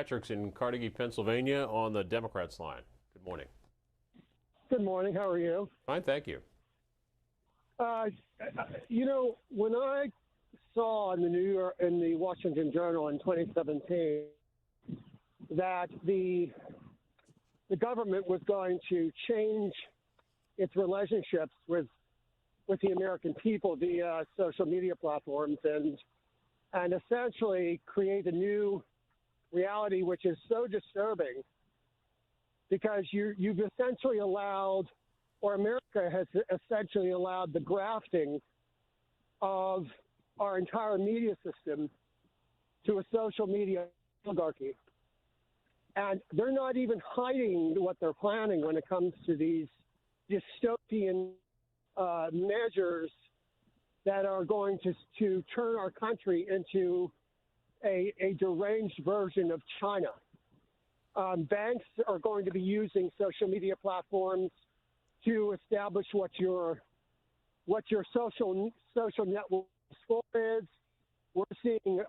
Patrick's in Carnegie, Pennsylvania on the Democrats line. Good morning. Good morning. How are you? Fine, thank you. When I saw in the Washington Journal in 2017 that the government was going to change its relationships with the American people via social media platforms and essentially create a new reality, which is so disturbing because you've essentially allowed, or America has essentially allowed, the grafting of our entire media system to a social media oligarchy. And they're not even hiding what they're planning when it comes to these dystopian measures that are going to turn our country into a deranged version of China. Banks are going to be using social media platforms to establish what your social network score is. We're seeing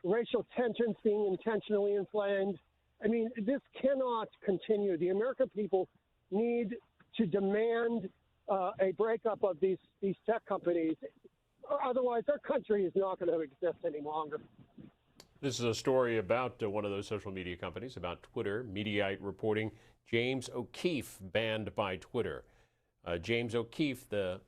racial tensions being intentionally inflamed. I mean, this cannot continue. The American people need to demand a breakup of these tech companies. Otherwise, our country is not going to exist any longer. This is a story about one of those social media companies, about Twitter. Mediaite reporting James O'Keefe banned by Twitter. James O'Keefe, the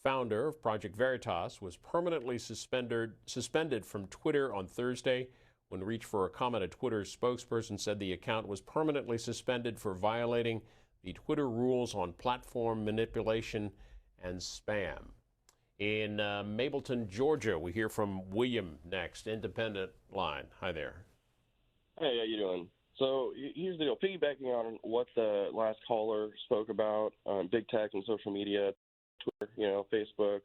founder of Project Veritas, was permanently suspended from Twitter on Thursday. When reached for a comment, a Twitter spokesperson said the account was permanently suspended for violating the Twitter rules on platform manipulation and spam. In Mableton, Georgia, we hear from William next, independent line. Hi there. Hey, how you doing? So here's the deal. Piggybacking on what the last caller spoke about, big tech and social media, Twitter, Facebook,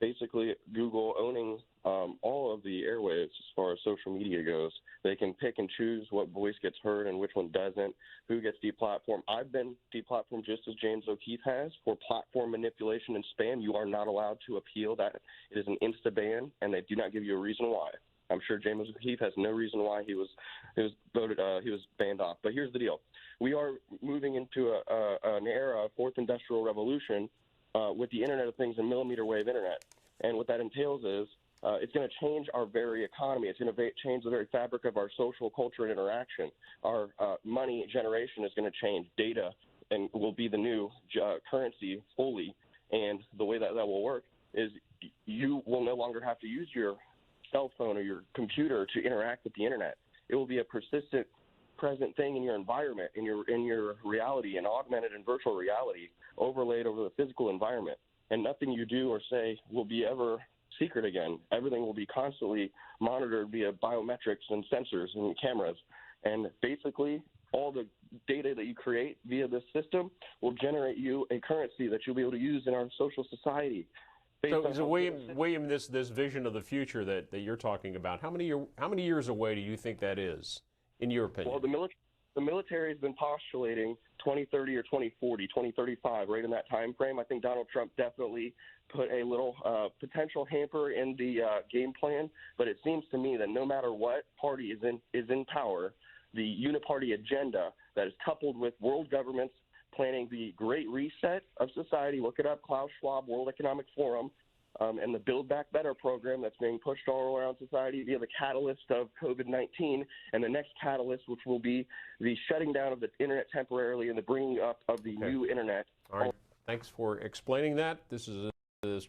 basically Google owning all of the airwaves as far as social media goes. They can pick and choose what voice gets heard and which one doesn't, who gets deplatformed. I've been deplatformed just as James O'Keefe has for platform manipulation and spam. You are not allowed to appeal that. It is an insta-ban, and they do not give you a reason why. I'm sure James O'Keefe has no reason why he was banned off. But here's the deal. We are moving into an era of fourth industrial revolution with the Internet of Things and millimeter wave Internet. And what that entails is it's going to change our very economy. It's going to change the very fabric of our social culture and interaction. Our money generation is going to change. Data and will be the new currency fully. And the way that will work is you will no longer have to use your cell phone or your computer to interact with the Internet. It will be a persistent present thing in your environment, in your reality, an augmented and virtual reality overlaid over the physical environment. And nothing you do or say will be ever secret again. Everything will be constantly monitored via biometrics and sensors and cameras. And basically, all the data that you create via this system will generate you a currency that you'll be able to use in our social society. So William, this vision of the future that you're talking about, how many years away do you think that is, in your opinion? Well, the military has been postulating 2030 or 2040, 2035, right in that time frame. I think Donald Trump definitely put a little potential hamper in the game plan, but it seems to me that no matter what party is in power, the uniparty agenda that is coupled with world governments planning the great reset of society. Look it up, Klaus Schwab, World Economic Forum, and the Build Back Better program that's being pushed all around society via the catalyst of COVID-19, and the next catalyst, which will be the shutting down of the Internet temporarily and the bringing up of the new Internet. All right. Thanks for explaining that. This is a story.